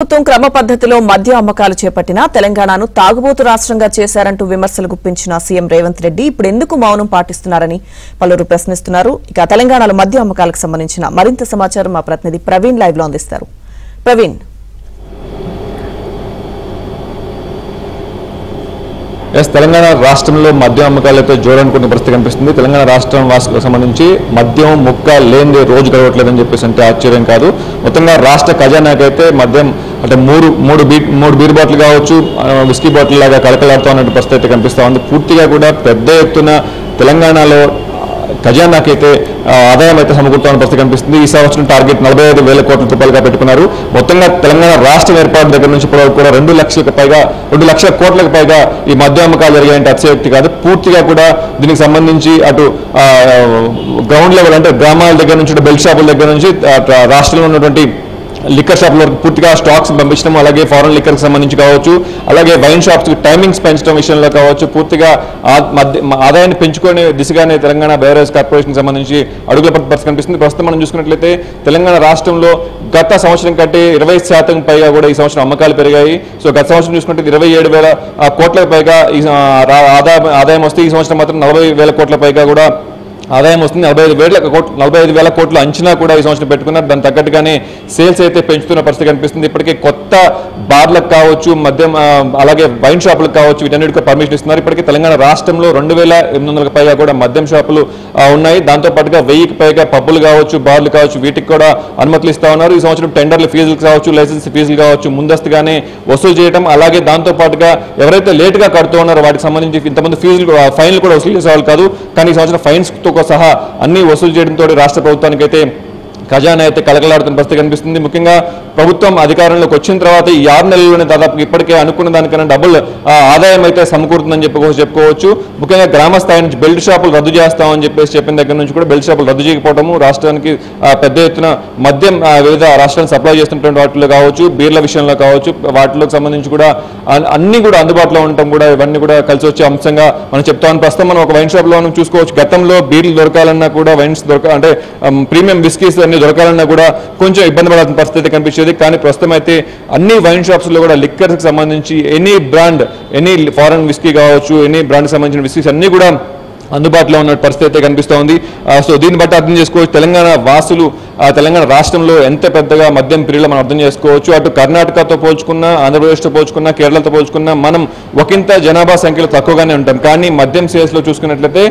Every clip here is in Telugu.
ప్రభుత్వం క్రమ పద్ధతిలో మద్య అమ్మకాలు చేపట్టినా తెలంగాణను తాగుబోతు రాష్ట్రంగా చేశారంటూ విమర్శలు గుప్పించిన సీఎం రేవంత్ రెడ్డి ఇప్పుడు ఎందుకు మౌనం పాటిస్తున్నారని పలువురు ప్రశ్నిస్తున్నారు. ఇక తెలంగాణలో మద్య అమ్మకాలకు సంబంధించిన మరింత సమాచారం మా ప్రతినిధి ప్రవీణ్ లైవ్ లో అందిస్తారు. ప్రవీణ్, తెలంగాణ రాష్ట్రంలో మద్యం అమ్మకాలతో జోరనుకున్న పరిస్థితి కనిపిస్తుంది. తెలంగాణ రాష్ట్రం వాసులకు సంబంధించి మద్యం ముక్క లేని రోజు గడవట్లేదని చెప్పేసి అంటే ఆశ్చర్యం కాదు. మొత్తంగా రాష్ట్ర ఖజానాకైతే మద్యం అంటే మూడు బీర్ బాటిల్ కావచ్చు, విస్కీ బాటిల్ లాగా కలకలాడుతూ ఉన్నట్టు పరిస్థితి కనిపిస్తూ ఉంది. పూర్తిగా కూడా పెద్ద ఎత్తున తెలంగాణలో ఖజానాకైతే ఆదాయం అయితే సమకూరుతున్న పరిస్థితి కనిపిస్తుంది. ఈ సంవత్సరం టార్గెట్ 45,000 కోట్ల రూపాయలుగా పెట్టుకున్నారు. మొత్తంగా తెలంగాణ రాష్ట్రం ఏర్పాటు దగ్గర నుంచి కూడా 2 లక్షల కోట్లకు పైగా ఈ మద్య అమ్మకాలు జరిగాయంటే అతిశయోక్తి కాదు. పూర్తిగా కూడా దీనికి సంబంధించి అటు గ్రౌండ్ లెవెల్ అంటే గ్రామాల దగ్గర నుంచి బెల్ట్ షాపుల దగ్గర నుంచి రాష్ట్రంలో ఉన్నటువంటి లిక్కర్ షాపుల వరకు పూర్తిగా స్టాక్స్ పంపించడం, అలాగే ఫారెన్ లిక్కర్కి సంబంధించి కావచ్చు, అలాగే వైన్ షాప్స్ టైమింగ్స్ పెంచడం విషయంలో కావచ్చు, పూర్తిగా ఆదాయాన్ని పెంచుకునే దిశగానే తెలంగాణ బెవరేజ్ కార్పొరేషన్కి సంబంధించి అడుగుల పరిస్థితి కనిపిస్తుంది. ప్రస్తుతం మనం చూసుకున్నట్లయితే తెలంగాణ రాష్ట్రంలో గత సంవత్సరం కంటే 20% పైగా కూడా ఈ సంవత్సరం అమ్మకాలు పెరిగాయి. సో గత సంవత్సరం చూసుకుంటే 27,000 కోట్లకు పైగా ఆదాయం వస్తే ఈ సంవత్సరం మాత్రం 40,000 కోట్ల పైగా కూడా ఆదాయం వస్తుంది. 45,000 కోట్ల అంచనా కూడా ఈ సంవత్సరం పెట్టుకున్నారు. దాని తగ్గట్టుగానే సేల్స్ అయితే పెంచుతున్న పరిస్థితి కనిపిస్తుంది. ఇప్పటికే కొత్త బార్లకు కావచ్చు, మద్యం అలాగే వైన్ షాపులకు కావచ్చు, వీటన్నిటికీ పర్మిషన్ ఇస్తున్నారు. ఇప్పటికే తెలంగాణ రాష్ట్రంలో 2,800 పైగా కూడా మద్యం షాపులు ఉన్నాయి. దాంతోపాటుగా 1000కి పైగా పబ్బులు కావచ్చు, బార్లు కావచ్చు, వీటికి కూడా అనుమతులు ఇస్తా ఉన్నారు. ఈ సంవత్సరం టెండర్ల ఫీజులు కావచ్చు, లైసెన్స్ ఫీజులు కావచ్చు ముందస్తుగానే వసూలు చేయడం, అలాగే దాంతోపాటుగా ఎవరైతే లేటుగా కడుతూ ఉన్నారో వాటికి సంబంధించి ఇంతమంది ఫైన్లు కూడా వసూలు చేసేవాళ్ళు కాదు. కానీ ఈ సంవత్సరం ఫైన్స్తో సహా అన్ని వసూలు చేయడంతో రాష్ట్ర ప్రభుత్వానికి అయితే ఖజానా అయితే కలకలాడుతున్న పరిస్థితి కనిపిస్తుంది. ముఖ్యంగా ప్రభుత్వం అధికారంలోకి వచ్చిన తర్వాత ఈ 6 నెలల్లోనే దాదాపు ఇప్పటికే అనుకున్న దానికన్నా డబుల్ ఆదాయం అయితే సమకూరుతుందని చెప్పుకోవచ్చు. ముఖ్యంగా గ్రామ స్థాయి నుంచి బెల్ట్ షాపులు రద్దు చేస్తామని చెప్పిన దగ్గర నుంచి కూడా బెల్ట్ షాపులు రద్దు చేయకపోవడము, రాష్ట్రానికి పెద్ద ఎత్తున మద్యం వివిధ రాష్ట్రాలను సప్లై చేస్తున్నటువంటి వాటిలో కావచ్చు, బీర్ల విషయంలో కావచ్చు, వాటికి సంబంధించి కూడా అన్ని కూడా అందుబాటులో ఉండటం కూడా ఇవన్నీ కూడా కలిసి వచ్చే అంశంగా మనం చెప్తామని. ప్రస్తుతం మనం ఒక వైన్ షాప్లో మనం చూసుకోవచ్చు. గతంలో బీర్లు దొరకాలన్నా కూడా వైన్స్ అంటే ప్రీమియం విస్కీస్ అన్ని దొరకాలన్నా కూడా కొంచెం ఇబ్బంది పడాల్సిన పరిస్థితి కనిపించేది. కానీ ప్రస్తుతం అయితే అన్ని వైన్ షాప్స్ లో కూడా లిక్కర్కి సంబంధించి any brand, any foreign whisky కావచ్చు, ఎనీ బ్రాండ్కి సంబంధించిన విస్కీస్ అన్ని కూడా అందుబాటులో ఉన్న పరిస్థితి అయితే కనిపిస్తూ ఉంది. సో దీన్ని బట్టి అర్థం చేసుకోవచ్చు తెలంగాణ వాసులు తెలంగాణ రాష్ట్రంలో ఎంత పెద్దగా మద్యం ప్రియులు మనం అర్థం చేసుకోవచ్చు. అటు కర్ణాటకతో పోల్చుకున్నా, ఆంధ్రప్రదేశ్తో పోల్చుకున్నా, కేరళతో పోల్చుకున్నా మనం ఒకంత జనాభా సంఖ్యలో తక్కువగానే ఉంటాం. కానీ మద్యం సేల్స్లో చూసుకున్నట్లయితే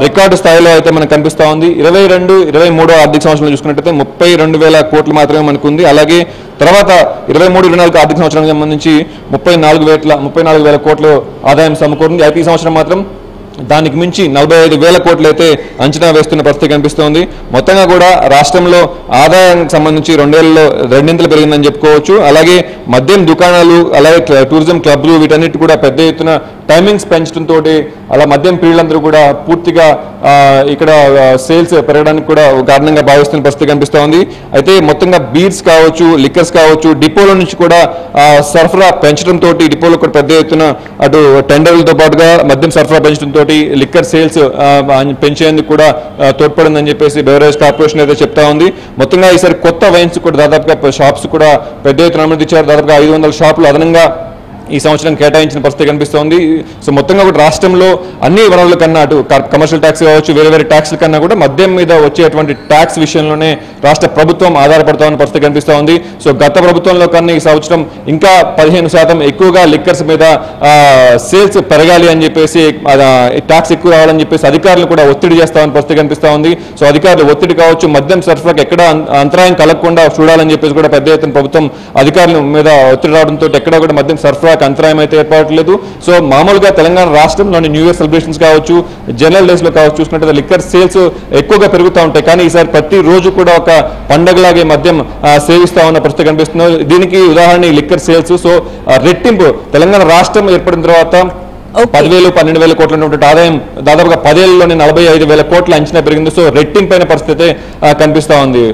రికార్డు స్థాయిలో అయితే మనకు కనిపిస్తూ ఉంది. 22-23 ఆర్థిక సంవత్సరంలో చూసుకున్నట్లయితే 32,000 కోట్లు మాత్రమే మనకు ఉంది. అలాగే తర్వాత 23-24 ఆర్థిక సంవత్సరానికి సంబంధించి 34,000 కోట్లు ఆదాయం సమకూరింది. అయితే ఈ సంవత్సరం మాత్రం దానికి మించి 45,000 కోట్లు అయితే అంచనా వేస్తున్న పరిస్థితి కనిపిస్తోంది. మొత్తంగా కూడా రాష్ట్రంలో ఆదాయానికి సంబంధించి 2 ఏళ్లలో రెండింతలు పెరిగిందని చెప్పుకోవచ్చు. అలాగే మద్యం దుకాణాలు, అలాగే టూరిజం క్లబ్లు వీటన్నిటి కూడా పెద్ద ఎత్తున టైమింగ్స్ పెంచడంతో అలా మద్యం ప్రియులందరూ కూడా పూర్తిగా ఇక్కడ సేల్స్ పెరగడానికి కూడా కారణంగా భావిస్తున్న పరిస్థితి కనిపిస్తూ ఉంది. అయితే మొత్తంగా బీర్స్ కావచ్చు, లిక్కర్స్ కావచ్చు, డిపోల నుంచి కూడా సరఫరా పెంచడంతో డిపోలో కూడా పెద్ద ఎత్తున అటు టెండర్లతో పాటుగా మద్యం సరఫరా పెంచడంతో లిక్కర్ సేల్స్ పెంచేందుకు కూడా తోడ్పడిందని చెప్పేసి బెవరేజ్ కార్పొరేషన్ అయితే చెప్తా ఉంది. మొత్తంగా ఈసారి కొత్త వైన్స్ కూడా దాదాపుగా షాప్స్ కూడా పెద్ద ఎత్తున అనుమతించారు. దాదాపుగా 500 షాపులు అదనంగా ఈ సంవత్సరం కేటాయించిన పరిస్థితి కనిపిస్తోంది. సో మొత్తంగా కూడా రాష్ట్రంలో అన్ని వనరుల కన్నా అటు కమర్షియల్ ట్యాక్స్ కావచ్చు, వేరే ట్యాక్స్ల కన్నా కూడా మద్యం మీద వచ్చేటువంటి ట్యాక్స్ విషయంలోనే రాష్ట్ర ప్రభుత్వం ఆధారపడతామని పరిస్థితి కనిపిస్తూ ఉంది. సో గత ప్రభుత్వంలో కన్నా ఈ సంవత్సరం ఇంకా 15% ఎక్కువగా లిక్కర్స్ మీద సేల్స్ పెరగాలి అని చెప్పేసి, ట్యాక్స్ ఎక్కువ రావాలని చెప్పేసి అధికారులు కూడా ఒత్తిడి చేస్తామని పరిస్థితి కనిపిస్తూ ఉంది. సో అధికారులు ఒత్తిడి కావచ్చు, మద్యం సరఫరాకి ఎక్కడ అంతరాయం కలగకుండా చూడాలని చెప్పేసి కూడా పెద్ద ఎత్తున ప్రభుత్వం అధికారుల మీద ఒత్తిడి రావడంతో ఎక్కడ కూడా మద్యం సరఫరా అంతరాయం అయితే ఏర్పడట్లేదు. సో మామూలుగా తెలంగాణ రాష్ట్రంలోని న్యూ ఇయర్ సెలబ్రేషన్స్ కావచ్చు, జనరల్ డేస్ లో కావచ్చు చూసుకుంటే లిక్కర్ సేల్స్ ఎక్కువగా పెరుగుతూ ఉంటాయి. కానీ ఈసారి ప్రతి రోజు కూడా ఒక పండగలాగే మద్యం సేవిస్తా ఉన్న పరిస్థితి కనిపిస్తుంది. దీనికి ఉదాహరణ ఈ లిక్కర్ సేల్స్. సో రెట్టింపు తెలంగాణ రాష్ట్రం ఏర్పడిన తర్వాత 10,000-12,000 కోట్ల ఉన్నటువంటి ఆదాయం దాదాపుగా 10 ఏళ్లలోనే 45,000 కోట్ల అంచనా పెరిగింది. సో రెట్టింపైన పరిస్థితి కనిపిస్తా ఉంది.